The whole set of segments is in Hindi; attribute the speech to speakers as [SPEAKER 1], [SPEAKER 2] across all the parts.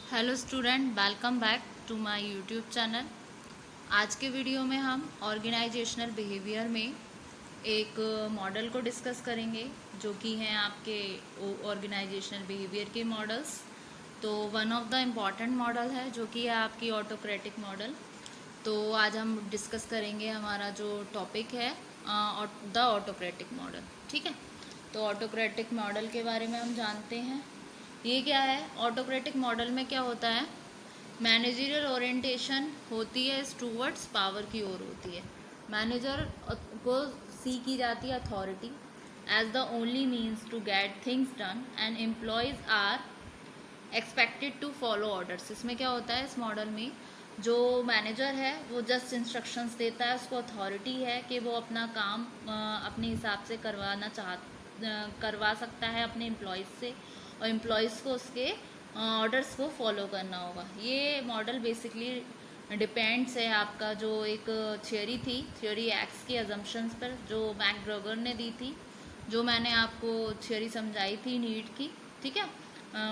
[SPEAKER 1] Hello student, welcome back to my YouTube channel. आज के वीडियो में हम ऑर्गेनाइजेशनल बिहेवियर में एक मॉडल को डिस्कस करेंगे जो कि हैं आपके ऑर्गेनाइजेशनल बिहेवियर के मॉडल्स। तो one of the important model है जो कि है आपकी ऑटोक्रेटिक मॉडल। तो आज हम डिस्कस करेंगे हमारा जो टॉपिक है द ऑटोक्रेटिक मॉडल। ठीक है, तो ऑटोक्रेटिक मॉडल के बारे में हम जानते हैं। ये क्या है? ऑटोक्रेटिक मॉडल में क्या होता है? मैनेजरियल ओरिएंटेशन होती है टूवर्ड्स पावर की ओर होती है। मैनेजर को सी की जाती है authority as the only means to get things done and employees are expected to follow orders. इसमें क्या होता है, इस मॉडल में जो मैनेजर है वो जस्ट इंस्ट्रक्शंस देता है, उसको अथॉरिटी है कि वो अपना काम अपने हिसाब से करवा सकता है अपने एम्प्लॉयज़ से, और एम्प्लॉयज़ को उसके ऑर्डर्स को फॉलो करना होगा। ये मॉडल बेसिकली डिपेंड्स है आपका जो एक थ्योरी एक्स की अजम्पशंस पर, जो मैकग्रेगर ने दी थी, जो मैंने आपको थ्योरी समझाई थी नीड की। ठीक है,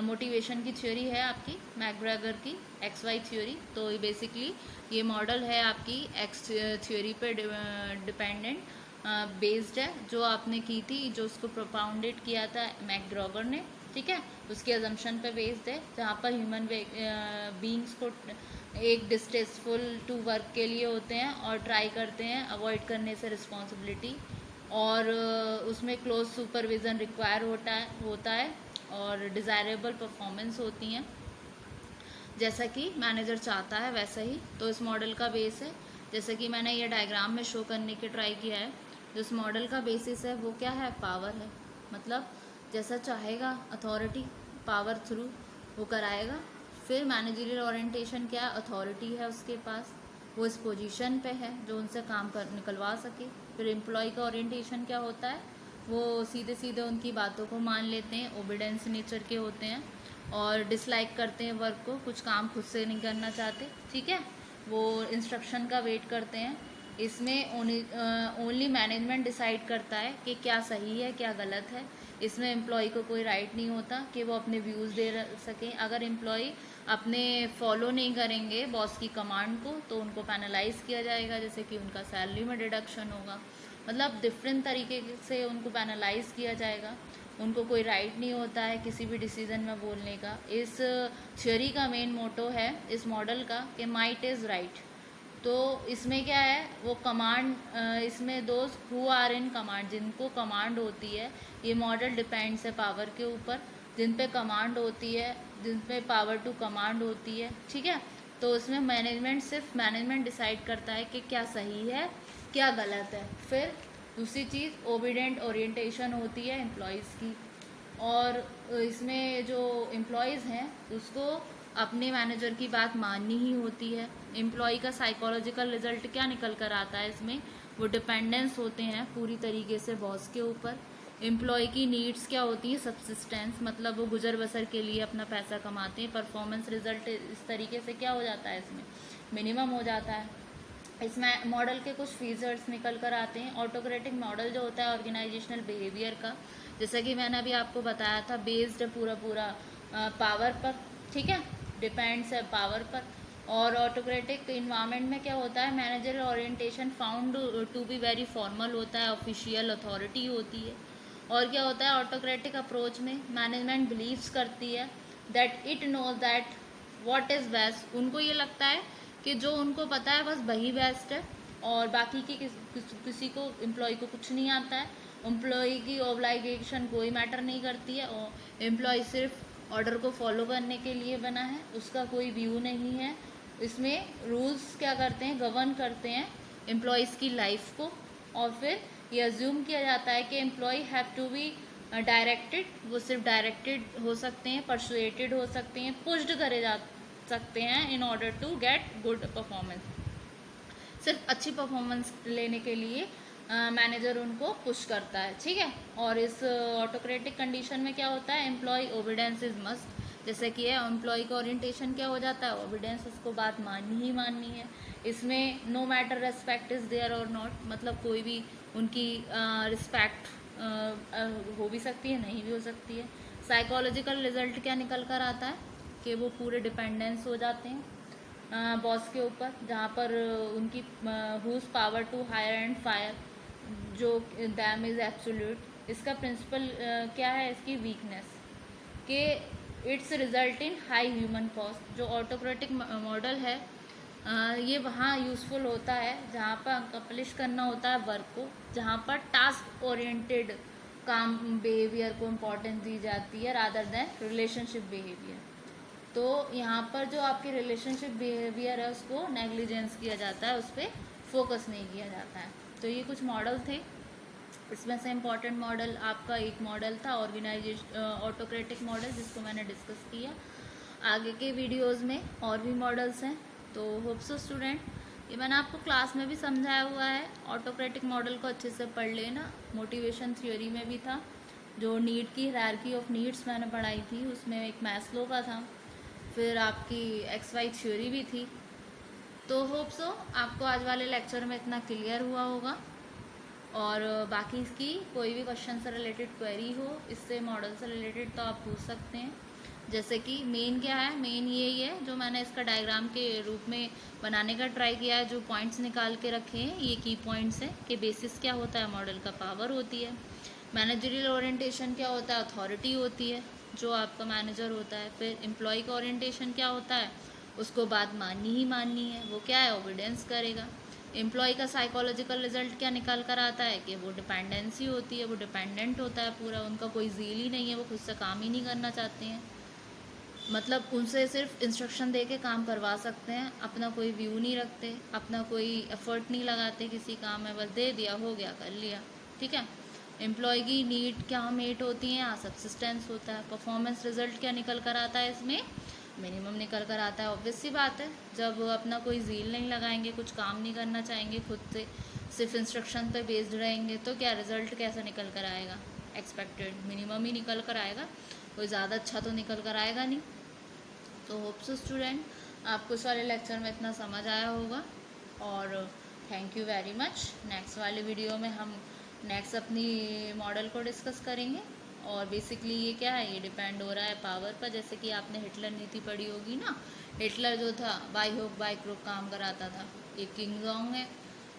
[SPEAKER 1] मोटिवेशन की थ्योरी है आपकी मैकग्रेगर की, एक्स वाई थ्योरी। तो बेसिकली ये मॉडल है आपकी एक्स थ्योरी पे डिपेंडेंट बेस्ड है, जो आपने की थी, जो उसको प्रोपाउंडेड किया था मैकग्रेगर ने। ठीक है, उसकी अजम्पशन पे बेस्ड है, जहाँ पर ह्यूमन बींग्स को एक डिस्टेस्टफुल टू वर्क के लिए होते हैं और ट्राई करते हैं अवॉइड करने से रिस्पॉन्सिबिलिटी, और उसमें क्लोज सुपरविज़न रिक्वायर होता है और डिज़ायरेबल परफॉर्मेंस होती हैं जैसा कि मैनेजर चाहता है वैसा ही। तो इस मॉडल का बेस है, जैसे कि मैंने ये डायग्राम में शो करने की ट्राई किया है, जो इस मॉडल का बेसिस है वो क्या है? पावर है। मतलब जैसा चाहेगा अथॉरिटी, पावर थ्रू वो कराएगा। फिर मैनेजरियल ओरिएंटेशन क्या? अथॉरिटी है उसके पास, वो इस पोजीशन पे है जो उनसे काम निकलवा सके। फिर एम्प्लॉय का ओरिएंटेशन क्या होता है? वो सीधे सीधे उनकी बातों को मान लेते हैं, ओबीडेंस नेचर के होते हैं और डिसलाइक करते हैं वर्क को, कुछ काम खुद से नहीं करना चाहते। ठीक है, वो इंस्ट्रक्शन का वेट करते हैं। इसमें ओनली मैनेजमेंट डिसाइड करता है कि क्या सही है क्या गलत है। इसमें एम्प्लॉय को कोई राइट नहीं होता कि वो अपने व्यूज़ दे सकें। अगर एम्प्लॉय अपने फॉलो नहीं करेंगे बॉस की कमांड को तो उनको पैनलाइज किया जाएगा, जैसे कि उनका सैलरी में डिडक्शन होगा। मतलब डिफरेंट तरीके से उनको पैनलाइज किया जाएगा। उनको कोई राइट नहीं होता है किसी भी डिसीजन में बोलने का। इस थ्योरी का मेन मोटो है इस मॉडल का कि माइट इज़ राइट। तो इसमें क्या है, वो कमांड, इसमें दोस्त हु आर इन कमांड, जिनको कमांड होती है, ये मॉडल डिपेंड्स है पावर के ऊपर, जिन पे कमांड होती है, जिन पे पावर टू कमांड होती है। ठीक है, तो उसमें मैनेजमेंट, सिर्फ मैनेजमेंट डिसाइड करता है कि क्या सही है क्या गलत है। फिर दूसरी चीज़ ओबीडेंट ओरिएंटेशन होती है एम्प्लॉयज़ की, और इसमें जो एम्प्लॉयज़ हैं उसको अपने मैनेजर की बात माननी ही होती है। एम्प्लॉय का साइकोलॉजिकल रिजल्ट क्या निकल कर आता है इसमें? वो डिपेंडेंस होते हैं पूरी तरीके से बॉस के ऊपर। एम्प्लॉय की नीड्स क्या होती है? सब्सिस्टेंस, मतलब वो गुजर बसर के लिए अपना पैसा कमाते हैं। परफॉर्मेंस रिजल्ट इस तरीके से क्या हो जाता है इसमें? मिनिमम हो जाता है। इसमें मॉडल के कुछ फीचर्स निकल कर आते हैं। ऑटोक्रेटिक मॉडल जो होता है ऑर्गेनाइजेशनल बिहेवियर का, जैसा कि मैंने अभी आपको बताया था, बेस्ड पूरा पावर पर। ठीक है, डिपेंड्स है पावर पर। और ऑटोक्रेटिक इन्वायरमेंट में क्या होता है? Manager orientation found to be very formal होता है, ऑफिशियल अथॉरिटी होती है। और क्या होता है ऑटोक्रेटिक अप्रोच में? मैनेजमेंट बिलीव्स करती है that it knows that what is best. उनको ये लगता है कि जो उनको पता है बस वही बेस्ट है, और बाकी की किसी को, एम्प्लॉय को कुछ नहीं आता है। एम्प्लॉय की ऑब्लिगेशन कोई मैटर नहीं करती है, और एम्प्लॉय सिर्फ ऑर्डर को फॉलो करने के लिए बना है, उसका कोई व्यू नहीं है। इसमें रूल्स क्या करते हैं? गवर्न करते हैं एम्प्लॉयज़ की लाइफ को। और फिर ये अज्यूम किया जाता है कि employee have to be directed, वो सिर्फ डायरेक्टेड हो सकते हैं, परसुएटेड हो सकते हैं, पुश्ड करे जा सकते हैं in order to get good performance. सिर्फ अच्छी परफॉर्मेंस लेने के लिए मैनेजर उनको पुश करता है। ठीक है, और इस ऑटोक्रेटिक कंडीशन में क्या होता है? एम्प्लॉय ओबीडेंस इज मस्ट, जैसे कि है एम्प्लॉय का ओरिएंटेशन क्या हो जाता है? ओबीडेंस, उसको बात माननी ही माननी है। इसमें no matter respect is there और नॉट, मतलब कोई भी उनकी रिस्पेक्ट हो भी सकती है, नहीं भी हो सकती है। साइकोलॉजिकल रिजल्ट क्या निकल कर आता है? कि वो पूरे डिपेंडेंस हो जाते हैं बॉस के ऊपर, जहाँ पर उनकी whose power to hire and fire जो दैम इज़ एब्सोल्यूट। इसका प्रिंसिपल क्या है, इसकी वीकनेस कि it's result in high human cost. जो ऑटोक्रेटिक मॉडल है ये वहाँ यूज़फुल होता है जहाँ पर अकम्प्लिश करना होता है वर्क को, जहाँ पर टास्क ओरिएंटेड काम बिहेवियर को इम्पोर्टेंस दी जाती है रादर देन रिलेशनशिप बिहेवियर। तो यहाँ पर जो आपकी रिलेशनशिप बिहेवियर है उसको नेग्लिजेंस किया जाता है, उस पर फोकस नहीं किया जाता है। तो ये कुछ मॉडल थे, इसमें से इम्पॉर्टेंट मॉडल आपका एक मॉडल था ऑर्गेनाइजेशन ऑटोक्रेटिक मॉडल, जिसको मैंने डिस्कस किया। आगे के वीडियोस में और भी मॉडल्स हैं, तो होप सो स्टूडेंट ये मैंने आपको क्लास में भी समझाया हुआ है। ऑटोक्रेटिक मॉडल को अच्छे से पढ़ लेना, मोटिवेशन थ्योरी में भी था, जो नीड की हायरार्की ऑफ नीड्स मैंने पढ़ाई थी, उसमें एक मैस्लो का था, फिर आपकी XY थ्योरी भी थी। तो होप सो आपको आज वाले लेक्चर में इतना क्लियर हुआ होगा, और बाकी इसकी कोई भी क्वेश्चन से रिलेटेड क्वेरी हो इससे मॉडल से रिलेटेड तो आप पूछ सकते हैं। जैसे कि मेन क्या है, मेन यही है जो मैंने इसका डायग्राम के रूप में बनाने का ट्राई किया है, जो पॉइंट्स निकाल के रखे हैं ये की पॉइंट्स हैं कि बेसिस क्या होता है, मॉडल का पावर होती है, मैनेजरियल ओरिएंटेशन क्या होता है, अथॉरिटी होती है जो आपका मैनेजर होता है, फिर एम्प्लॉय का ओरिएंटेशन क्या होता है, उसको बात माननी ही माननी है, वो क्या है, ओबीडियंस करेगा। एम्प्लॉय का साइकोलॉजिकल रिजल्ट क्या निकल कर आता है कि वो डिपेंडेंसी होती है, वो डिपेंडेंट होता है पूरा, उनका कोई ज़ील ही नहीं है, वो खुद से काम ही नहीं करना चाहते हैं, मतलब उनसे सिर्फ इंस्ट्रक्शन दे के काम करवा सकते हैं, अपना कोई व्यू नहीं रखते, अपना कोई एफर्ट नहीं लगाते किसी काम में, बस दे दिया हो गया कर लिया, ठीक है। एम्प्लॉय की नीड क्या मीट होती है, यहाँ सब्सिस्टेंस होता है। परफॉर्मेंस रिजल्ट क्या निकल कर आता है, इसमें मिनिमम निकल कर आता है। ऑब्वियस सी बात है, जब अपना कोई ज़ील नहीं लगाएंगे, कुछ काम नहीं करना चाहेंगे खुद से, सिर्फ इंस्ट्रक्शन पे बेस्ड रहेंगे, तो क्या रिजल्ट कैसा निकल कर आएगा, एक्सपेक्टेड मिनिमम ही निकल कर आएगा, कोई ज़्यादा अच्छा तो निकल कर आएगा नहीं। तो होप सो स्टूडेंट आपको इस वाले लेक्चर में इतना समझ आया होगा, और thank you very much. Next वाले वीडियो में हम नेक्स्ट अपनी मॉडल को डिस्कस करेंगे, और बेसिकली ये क्या है, ये डिपेंड हो रहा है पावर पर। जैसे कि आपने हिटलर नीति पढ़ी होगी ना, हिटलर जो था बाय हुक बाय क्रुक काम कराता था। एक किंग जोंग है,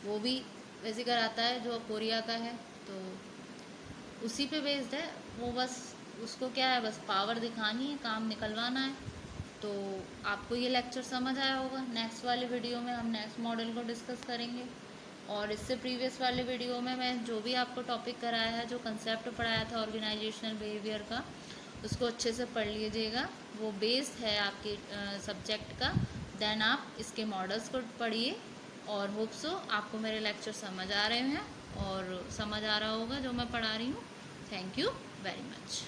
[SPEAKER 1] वो भी वैसे कराता है जो कोरिया का है, तो उसी पे बेस्ड है वो, बस उसको क्या है, बस पावर दिखानी है, काम निकलवाना है। तो आपको ये लेक्चर समझ आया होगा। नेक्स्ट वाले वीडियो में हम नेक्स्ट मॉडल को डिस्कस करेंगे, और इससे प्रीवियस वाले वीडियो में मैं जो भी आपको टॉपिक कराया है, जो कंसेप्ट पढ़ाया था ऑर्गेनाइजेशनल बिहेवियर का, उसको अच्छे से पढ़ लीजिएगा, वो बेस्ड है आपके सब्जेक्ट का। देन आप इसके मॉडल्स को पढ़िए, और होप सो आपको मेरे लेक्चर समझ आ रहे हैं और समझ आ रहा होगा जो मैं पढ़ा रही हूँ। Thank you very much.